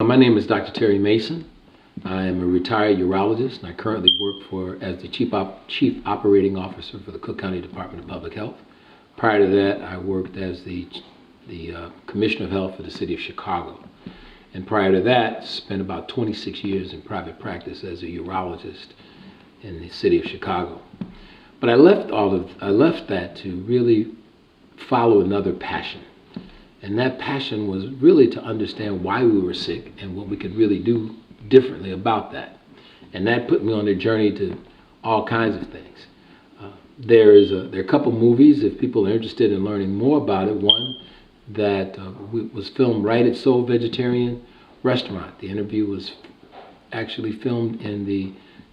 My name is Dr. Terry Mason. I am a retired urologist, and I currently work as the Chief Operating Officer for the Cook County Department of Public Health. Prior to that, I worked as the Commissioner of Health for the City of Chicago. And prior to that, spent about 26 years in private practice as a urologist in the City of Chicago. But I left that to really follow another passion. And that passion was really to understand why we were sick and what we could really do differently about that. And that put me on a journey to all kinds of things. There are a couple movies, if people are interested in learning more about it. One that was filmed right at Soul Vegetarian Restaurant. The interview was actually filmed in the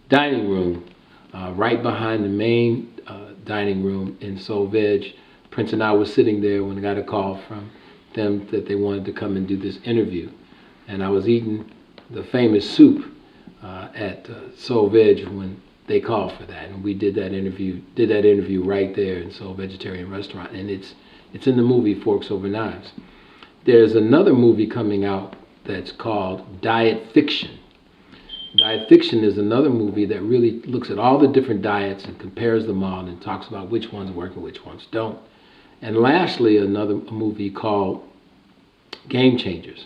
dining room, right behind the main dining room in Soul Veg. Prince and I were sitting there when I got a call from them that they wanted to come and do this interview. And I was eating the famous soup at Soul Veg when they called for that. And we did that interview right there in Soul Vegetarian Restaurant. And it's in the movie Forks Over Knives. There's another movie coming out that's called Diet Fiction. Diet Fiction is another movie that really looks at all the different diets and compares them all and talks about which ones work and which ones don't. And lastly, a movie called Game Changers,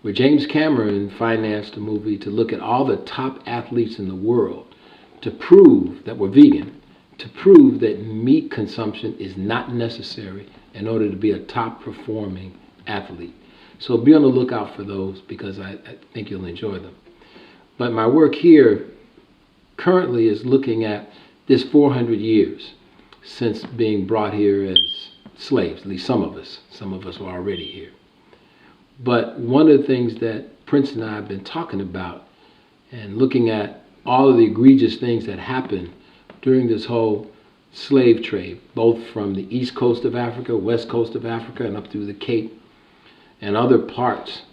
where James Cameron financed a movie to look at all the top athletes in the world to prove that we're vegan, to prove that meat consumption is not necessary in order to be a top performing athlete. So be on the lookout for those because I think you'll enjoy them. But my work here currently is looking at this 400 years since being brought here as slaves, at least some of us. Some of us were already here. But one of the things that Prince and I have been talking about and looking at all of the egregious things that happened during this whole slave trade, both from the east coast of Africa, west coast of Africa, and up through the Cape and other parts,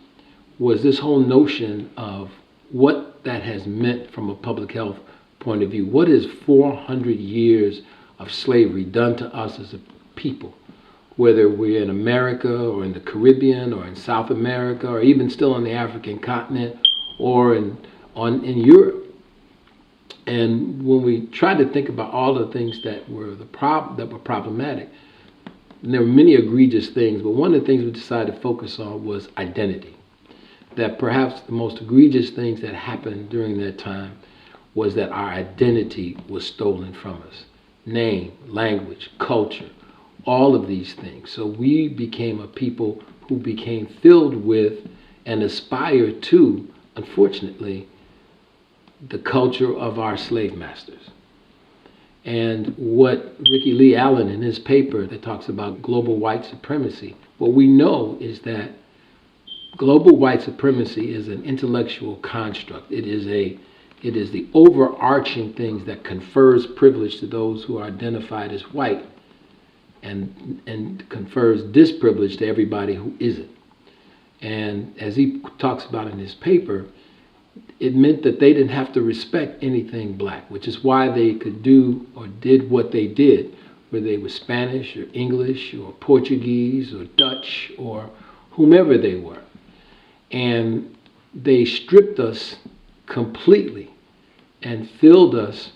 was this whole notion of what that has meant from a public health point of view. What has 400 years of slavery done to us as a people? Whether we're in America or in the Caribbean or in South America or even still on the African continent or in Europe. And when we try to think about all the things that were problematic, and there were many egregious things, but one of the things we decided to focus on was identity. That perhaps the most egregious things that happened during that time was that our identity was stolen from us. Name, language, culture, all of these things. So we became a people who became filled with and aspired to, unfortunately, the culture of our slave masters. And what Ricky Lee Allen in his paper that talks about global white supremacy, what we know is that global white supremacy is an intellectual construct. It is the overarching things that confers privilege to those who are identified as white and confers disprivilege to everybody who isn't. And as he talks about in his paper, it meant that they didn't have to respect anything black, which is why they could do or did what they did, whether they were Spanish or English or Portuguese or Dutch or whomever they were. And they stripped us completely and filled us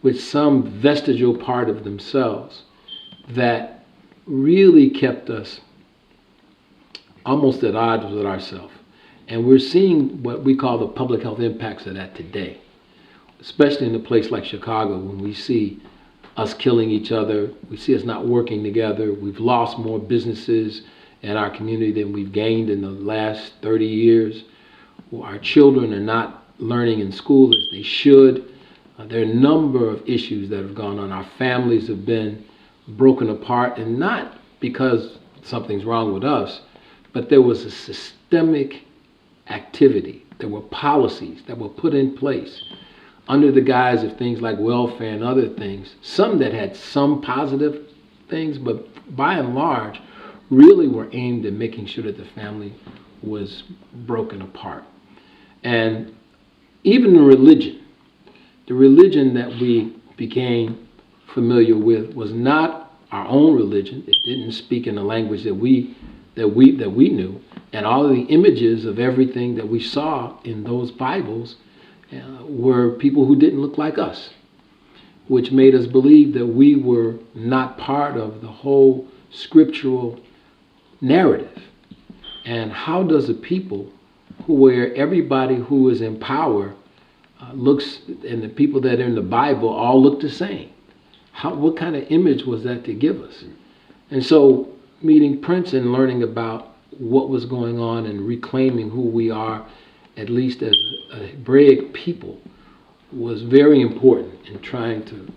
with some vestigial part of themselves that really kept us almost at odds with ourselves. And we're seeing what we call the public health impacts of that today, especially in a place like Chicago when we see us killing each other, we see us not working together, we've lost more businesses in our community than we've gained in the last 30 years. Our children are not learning in school as they should. There are a number of issues that have gone on. Our families have been broken apart, and not because something's wrong with us, but there was a systemic activity. There were policies that were put in place under the guise of things like welfare and other things, some that had some positive things, but by and large, really were aimed at making sure that the family was broken apart. And even the religion that we became familiar with was not our own religion. It didn't speak in the language that we knew. And all of the images of everything that we saw in those Bibles were people who didn't look like us, which made us believe that we were not part of the whole scriptural narrative. And how does a people where everybody who is in power looks, and the people that are in the Bible all look the same? What kind of image was that to give us? And so meeting Prince and learning about what was going on and reclaiming who we are, at least as a Hebraic people, was very important in trying to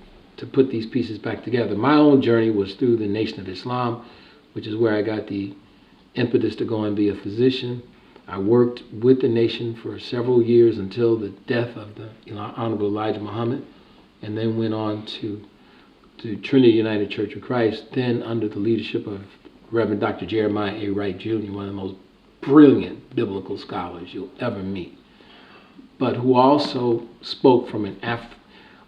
put these pieces back together. My own journey was through the Nation of Islam, which is where I got the impetus to go and be a physician. I worked with the nation for several years until the death of the Honorable Elijah Muhammad, and then went on to Trinity United Church of Christ, then under the leadership of Reverend Dr. Jeremiah A. Wright Jr., one of the most brilliant biblical scholars you'll ever meet, but who also spoke from an I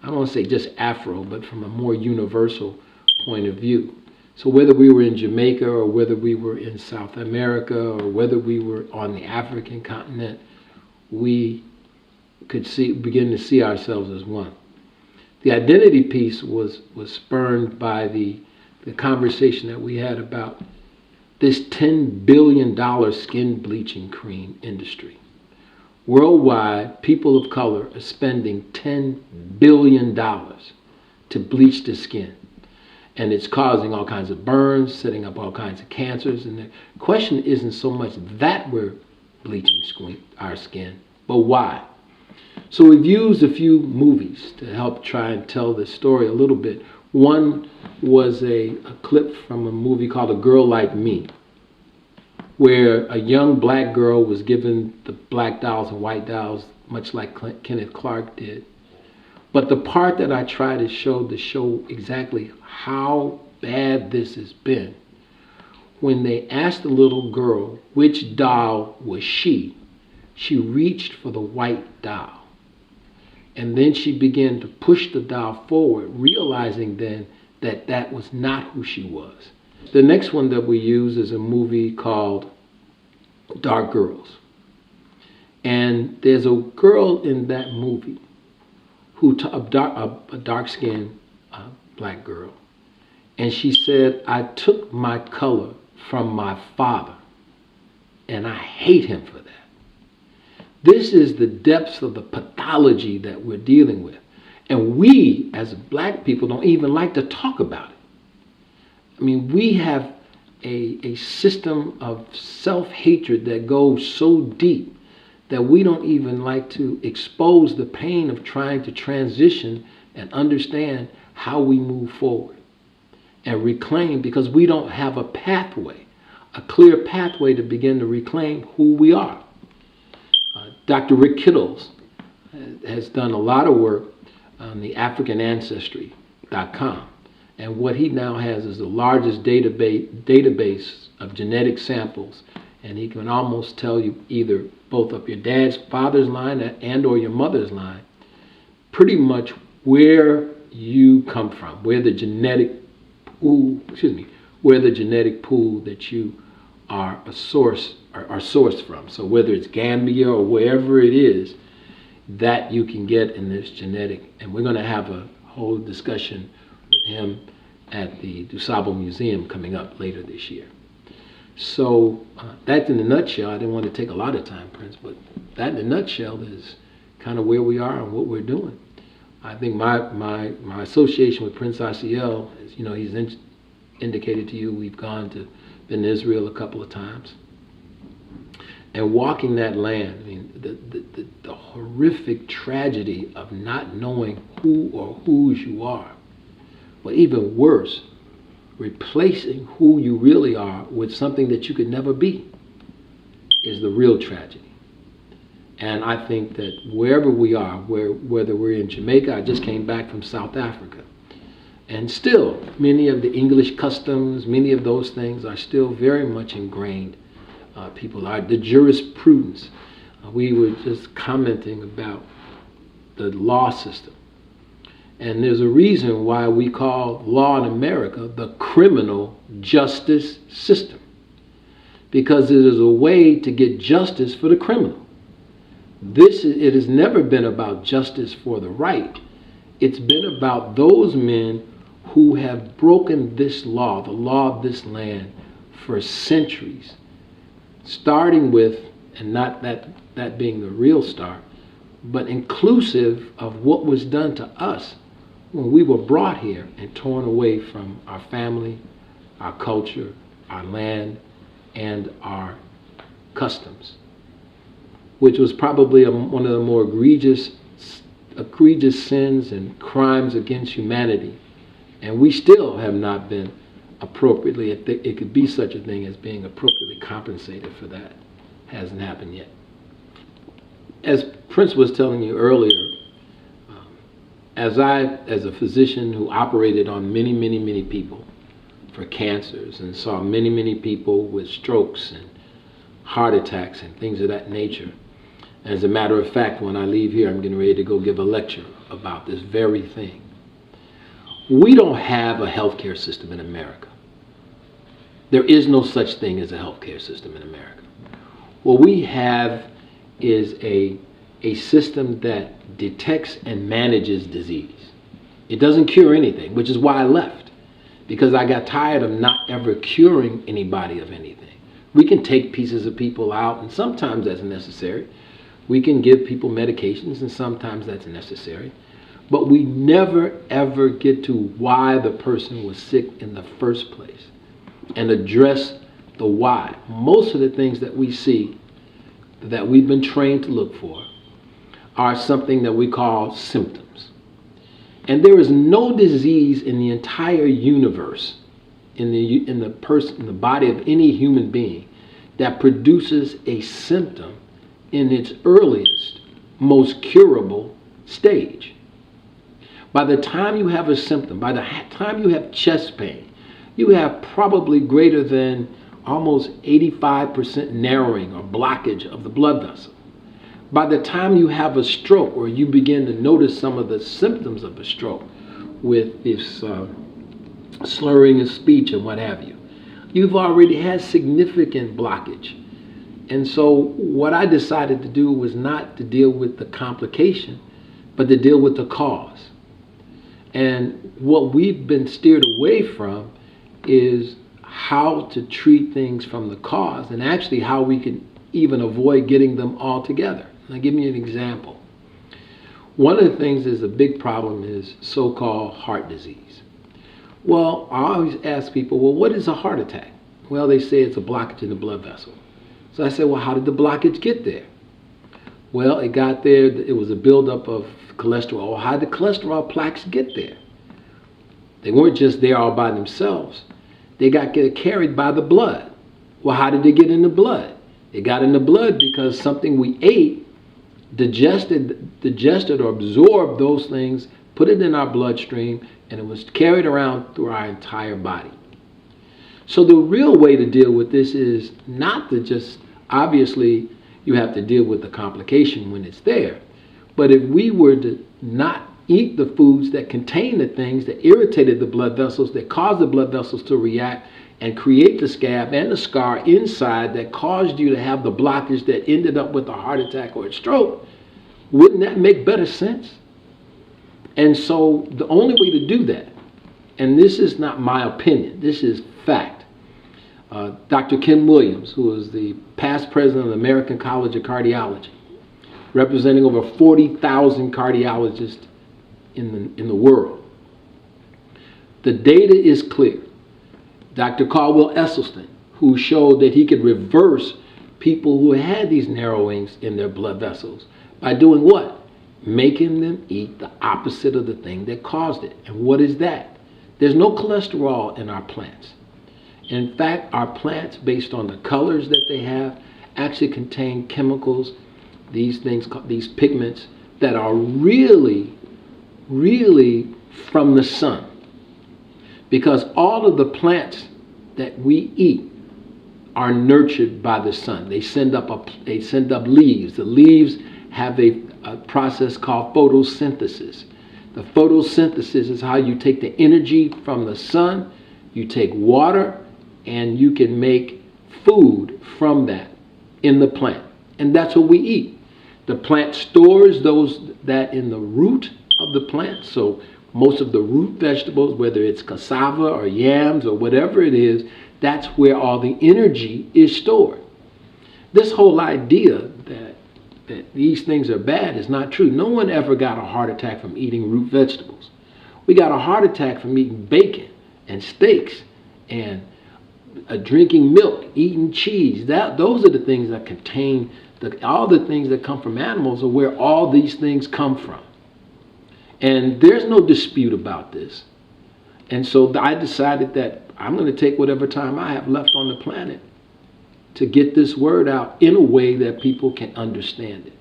don't want to say just Afro, but from a more universal point of view. So whether we were in Jamaica or whether we were in South America or whether we were on the African continent, we could begin to see ourselves as one. The identity piece was spurred by the conversation that we had about this $10 billion skin bleaching cream industry. Worldwide, people of color are spending $10 billion to bleach the skin. And it's causing all kinds of burns, setting up all kinds of cancers. And the question isn't so much that we're bleaching our skin, but why? So we've used a few movies to help try and tell this story a little bit. One was a clip from a movie called A Girl Like Me, where a young black girl was given the black dolls and white dolls, much like Kenneth Clark did. But the part that I tried to show exactly how bad this has been, when they asked the little girl which doll was she reached for the white doll. And then she began to push the doll forward, realizing then that that was not who she was. The next one that we use is a movie called Dark Girls. And there's a girl in that movie a dark-skinned black girl. And she said, I took my color from my father, and I hate him for that. This is the depths of the pathology that we're dealing with. And we, as black people, don't even like to talk about it. I mean, we have a system of self-hatred that goes so deep that we don't even like to expose the pain of trying to transition and understand how we move forward and reclaim, because we don't have a pathway, a clear pathway to begin to reclaim who we are. Dr. Rick Kittles has done a lot of work on the AfricanAncestry.com. And what he now has is the largest database of genetic samples. And he can almost tell you either both of your father's line and or your mother's line, pretty much where you come from, where the genetic pool that you are sourced from. So whether it's Gambia or wherever it is, that you can get in this genetic. And we're going to have a whole discussion with him at the Dusabo Museum coming up later this year. So that's in a nutshell. I didn't want to take a lot of time, Prince, but that in a nutshell is kind of where we are and what we're doing. I think my association with Prince Asiel is, he's indicated to you, we've been to Israel a couple of times. And walking that land, I mean, the horrific tragedy of not knowing who or whose you are, but even worse, replacing who you really are with something that you could never be, is the real tragedy. And I think that wherever we are, whether we're in Jamaica, I just came back from South Africa, and still many of the English customs, many of those things are still very much ingrained. The jurisprudence. We were just commenting about the law system. And there's a reason why we call law in America the criminal justice system. because it is a way to get justice for the criminal. It has never been about justice for the right. It's been about those men who have broken this law, the law of this land, for centuries, starting with, and not that being the real start, but inclusive of what was done to us when we were brought here and torn away from our family, our culture, our land, and our customs, which was probably one of the more egregious sins and crimes against humanity. And we still have not been appropriately, it could be such a thing as being appropriately compensated for that. Hasn't happened yet. As Prince was telling you earlier, as a physician who operated on many, many, many people for cancers and saw many, many people with strokes and heart attacks and things of that nature. As a matter of fact, when I leave here, I'm getting ready to go give a lecture about this very thing. We don't have a healthcare system in America. There is no such thing as a healthcare system in America. What we have is a system that detects and manages disease. It doesn't cure anything, which is why I left, because I got tired of not ever curing anybody of anything. We can take pieces of people out, and sometimes that's necessary. We can give people medications, and sometimes that's necessary. But we never ever get to why the person was sick in the first place and address the why. Most of the things that we see that we've been trained to look for are something that we call symptoms. And there is no disease in the entire universe, in the body of any human being, that produces a symptom in its earliest, most curable stage. By the time you have a symptom, by the time you have chest pain, you have probably greater than almost 85% narrowing or blockage of the blood vessel. By the time you have a stroke, or you begin to notice some of the symptoms of a stroke with this slurring of speech and what have you, you've already had significant blockage. And so what I decided to do was not to deal with the complication, but to deal with the cause. And what we've been steered away from is how to treat things from the cause, and actually how we can even avoid getting them all together. I'll give you an example. One of the things is a big problem is so-called heart disease. Well, I always ask people, well, what is a heart attack? Well, they say it's a blockage in the blood vessel. So I said, well, how did the blockage get there? Well, it got there, it was a buildup of cholesterol. How did the cholesterol plaques get there? They weren't just there all by themselves. They got carried by the blood. Well, how did they get in the blood? It got in the blood because something we ate digested or absorbed those things, put it in our bloodstream, and it was carried around through our entire body. So the real way to deal with this is not to just, obviously, you have to deal with the complication when it's there. But if we were to not eat the foods that contain the things that irritated the blood vessels, that caused the blood vessels to react and create the scab and the scar inside that caused you to have the blockage that ended up with a heart attack or a stroke, wouldn't that make better sense? And so the only way to do that, and this is not my opinion, this is fact. Dr. Ken Williams, who is the past president of the American College of Cardiology, representing over 40,000 cardiologists in the world. The data is clear. Dr. Caldwell Esselstyn, who showed that he could reverse people who had these narrowings in their blood vessels by doing what? Making them eat the opposite of the thing that caused it. And what is that? There's no cholesterol in our plants. In fact, our plants, based on the colors that they have, actually contain chemicals, these pigments that are really from the sun. Because all of the plants that we eat are nurtured by the sun. They send up leaves. The leaves have a process called photosynthesis. The photosynthesis is how you take the energy from the sun, you take water, and you can make food from that in the plant. And that's what we eat. The plant stores that in the root of the plant. So most of the root vegetables, whether it's cassava or yams or whatever it is, that's where all the energy is stored. This whole idea that these things are bad is not true. No one ever got a heart attack from eating root vegetables. We got a heart attack from eating bacon and steaks and drinking milk, eating cheese. Those are the things that contain, all the things that come from animals are where all these things come from. And there's no dispute about this. And so I decided that I'm going to take whatever time I have left on the planet to get this word out in a way that people can understand it.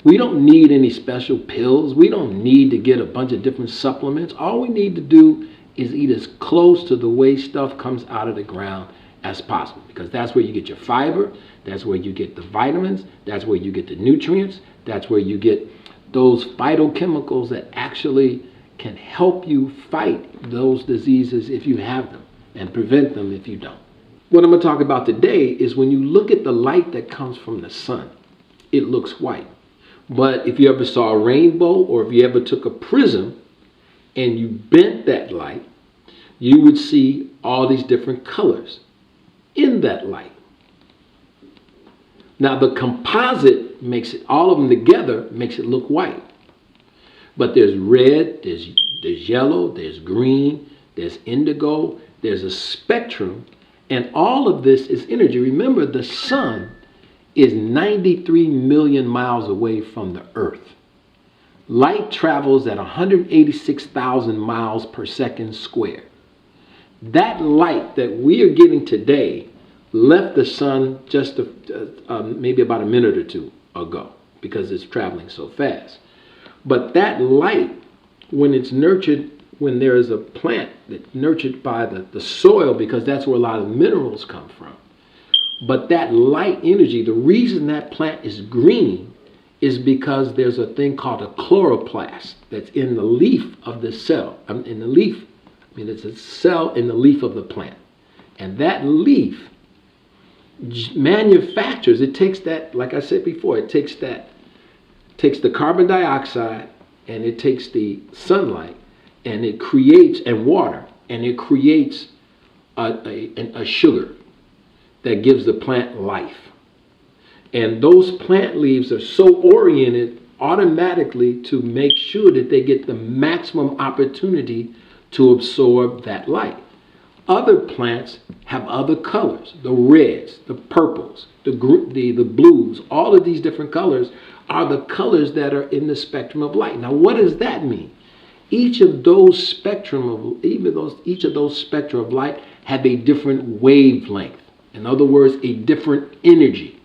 We don't need any special pills. We don't need to get a bunch of different supplements. All we need to do is eat as close to the way stuff comes out of the ground as possible, because that's where you get your fiber, that's where you get the vitamins, that's where you get the nutrients, that's where you get those phytochemicals that actually can help you fight those diseases if you have them and prevent them if you don't. What I'm going to talk about today is when you look at the light that comes from the sun, it looks white. But if you ever saw a rainbow, or if you ever took a prism and you bent that light, you would see all these different colors in that light. Now the composite makes it, all of them together makes it look white. But there's red, there's yellow, there's green, there's indigo, there's a spectrum, and all of this is energy. Remember, the sun is 93 million miles away from the earth. Light travels at 186,000 miles per second square. That light that we are getting today left the sun just maybe about a minute or two ago, because it's traveling so fast. But that light, when it's nurtured, when there is a plant that's nurtured by the soil, because that's where a lot of minerals come from. But that light energy, the reason that plant is green is because there's a thing called a chloroplast that's in the leaf of the cell. In the leaf, it's a cell in the leaf of the plant. And that leaf manufactures, it takes that, like I said before, it takes the carbon dioxide and it takes the sunlight and it creates, and water, and it creates a sugar that gives the plant life. And those plant leaves are so oriented automatically to make sure that they get the maximum opportunity to absorb that light. Other plants have other colors, the reds, the purples, the blues. All of these different colors are the colors that are in the spectrum of light. Now, what does that mean? Each of those spectra of light have a different wavelength. In other words, a different energy.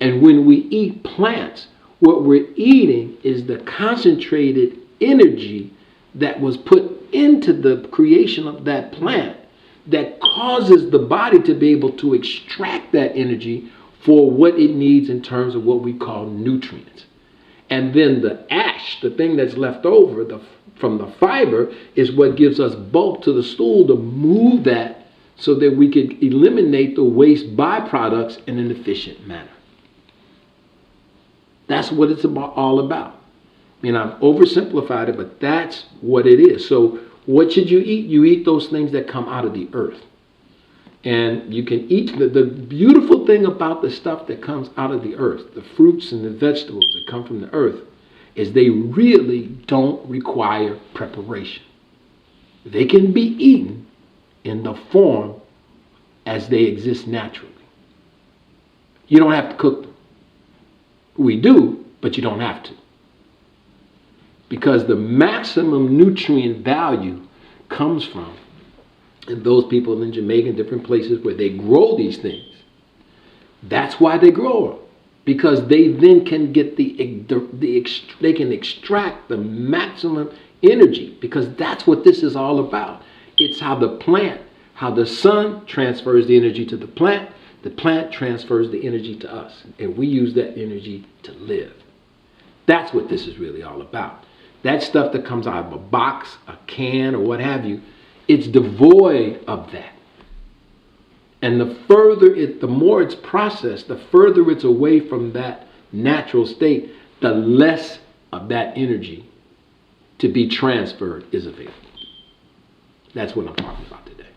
And when we eat plants, what we're eating is the concentrated energy that was put into the creation of that plant that causes the body to be able to extract that energy for what it needs in terms of what we call nutrients. And then the ash, the thing that's left over from the fiber, is what gives us bulk to the stool to move that so that we could eliminate the waste byproducts in an efficient manner. That's what it's all about. I've oversimplified it, but that's what it is. So what should you eat? You eat those things that come out of the earth. And you can eat, the beautiful thing about the stuff that comes out of the earth, the fruits and the vegetables that come from the earth, is they really don't require preparation. They can be eaten in the form as they exist naturally. You don't have to cook them. We do, but you don't have to. Because the maximum nutrient value comes from, and those people in Jamaica and different places where they grow these things. That's why they grow them, because they then can get they can extract the maximum energy, because that's what this is all about. It's how the sun transfers the energy to the plant transfers the energy to us, and we use that energy to live. That's what this is really all about. That stuff that comes out of a box, a can, or what have you, it's devoid of that. And the more it's processed, the further it's away from that natural state, the less of that energy to be transferred is available. That's what I'm talking about today.